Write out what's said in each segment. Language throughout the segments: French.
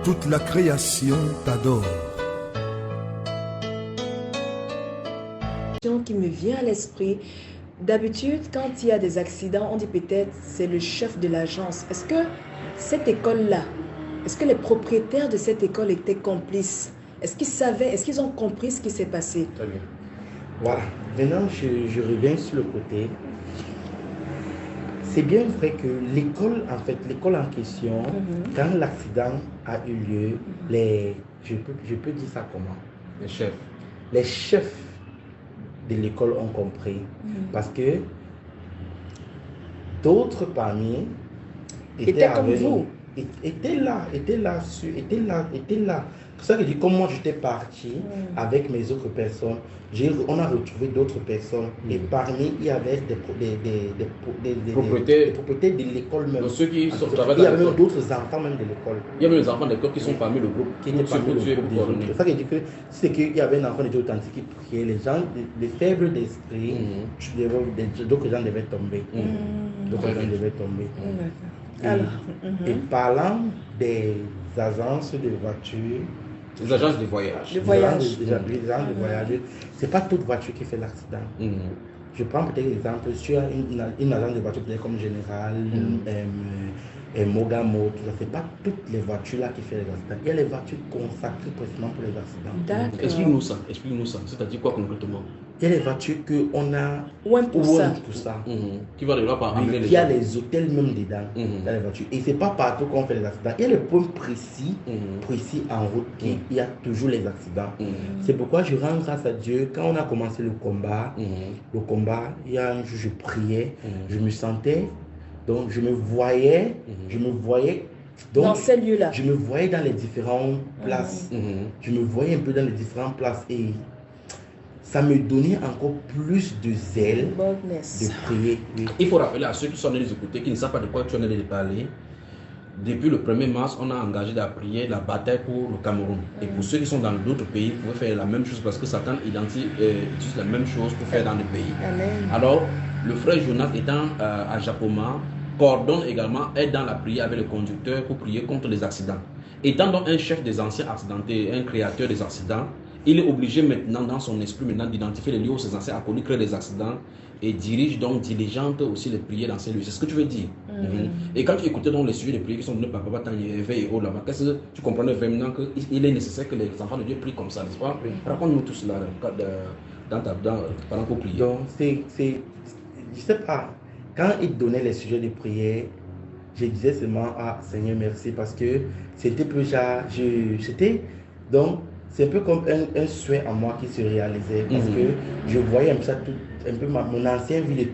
toute la création t'adore. Qui me vient à l'esprit. D'habitude, quand il y a des accidents, on dit peut-être c'est le chef de l'agence. Est-ce que cette école-là, est-ce que les propriétaires de cette école étaient complices? Est-ce qu'ils savaient, est-ce qu'ils ont compris ce qui s'est passé? Très bien. Voilà. Maintenant, je reviens sur le côté. C'est bien vrai que l'école, en fait, l'école en question, quand l'accident a eu lieu, je peux dire ça comment? Les chefs de l'école ont compris. Parce que d'autres parmi étaient comme vous. Étaient là. C'est ça que je dis, comme moi j'étais parti avec mes autres personnes, on a retrouvé d'autres personnes et parmi il y avait des propriétaires de l'école même. Donc ceux qui sont il y avait d'autres enfants même de l'école. Il y avait des enfants de l'école qui sont parmi le groupe. Qui étaient parmi le groupe des autres. C'est ça que je dis que c'est qu'il y avait un enfant de Dieu authentique qui priait, les gens, les faibles d'esprit, d'autres gens devaient tomber. D'autres gens devaient tomber. Et parlant des agences de voitures, les agences de voyage. Les agences de voyage, c'est pas toute voiture qui fait l'accident. Je prends peut-être l'exemple, si tu as une agence de voiture peut-être comme Général, Mogamo, tout ça, c'est pas toutes les voitures là qui font les accidents. Il y a les voitures consacrées précisément pour les accidents. Explique-nous ça. C'est-à-dire quoi concrètement? Il y a les voitures qu'on a pour ça. Qui va devoir par emmener les gens. Il y a les hôtels même dedans, dans les voitures. Et c'est pas partout qu'on fait les accidents. Il y a les points précis en route qu'il y a toujours les accidents. C'est pourquoi je rends grâce à Dieu. Quand on a commencé le combat, il y a un jour je priais, je me sentais, donc je me voyais donc, dans ces lieux-là. Je me voyais dans les différentes places. Je me voyais un peu dans les différentes places et ça me donnait encore plus de zèle de prier. Il faut rappeler à ceux qui sont allés les écouter, qui ne savent pas de quoi tu en es de parler. Depuis le 1er mars, on a engagé à prier la bataille pour le Cameroun. Et pour ceux qui sont dans d'autres pays, vous pouvez faire la même chose parce que Satan utilise la même chose pour faire dans le pays. Amen. Alors, le frère Jonas étant à Japoma, coordonne également, aide dans la prière avec le conducteur pour prier contre les accidents. Étant donc un chef des anciens accidentés, un créateur des accidents, il est obligé maintenant, dans son esprit, d'identifier les lieux où ces anciens a connu créer des accidents et dirige donc, diligente aussi les prières dans ces lieux. C'est ce que tu veux dire. Et quand tu écoutais donc les sujets de prière qui sont donnés par Papa Tanya, éveil et autres là-bas, qu'est-ce que tu comprenais vraiment qu'il est nécessaire que les enfants de Dieu prient comme ça, n'est-ce pas? Raconte-nous tout cela pendant qu'on prie. Donc, je sais pas, quand il donnait les sujets de prière, je disais seulement, Seigneur, merci, parce que c'était plus donc, c'est un peu comme un souhait à moi qui se réalisait parce que je voyais un peu mon ancienne vie de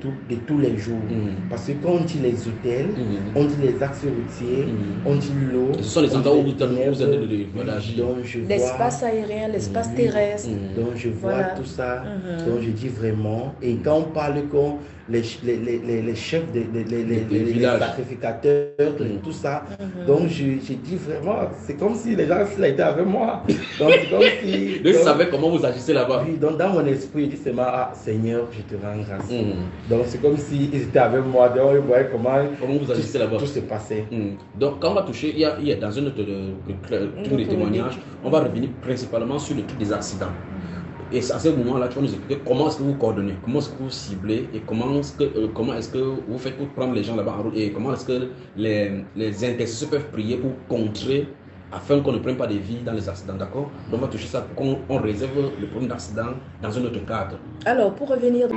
tous les jours. Parce que quand on dit les hôtels, on dit les axes routiers, on dit l'eau. Ce sont les endroits où vous allez l'espace aérien, l'espace terrestre. Donc je vois tout ça. Donc je dis vraiment. Et quand on parle comme les chefs, les sacrificateurs, tout ça. Donc je dis vraiment, c'est comme si les gens étaient avec moi. Donc c'est comme si... Ils savaient comment vous agissez là-bas. Oui, donc dans mon esprit, je dis seulement, Seigneur, je te rends grâce. Donc c'est comme s'ils étaient avec moi, donc ils voyaient comment vous agissez là-bas. Tout se passait. Donc quand on va toucher, il y a dans un autre truc de témoignage, on va revenir principalement sur le truc des accidents. Et à ce moment-là, tu vas nous expliquer comment est-ce que vous coordonnez, comment est-ce que vous ciblez et comment est-ce que vous faites pour prendre les gens là-bas en route et comment est-ce que les intercesseurs peuvent prier pour contrer afin qu'on ne prenne pas des vies dans les accidents, d'accord? Donc on va toucher ça pour qu'on réserve le problème d'accident dans un autre cadre. Alors, pour revenir...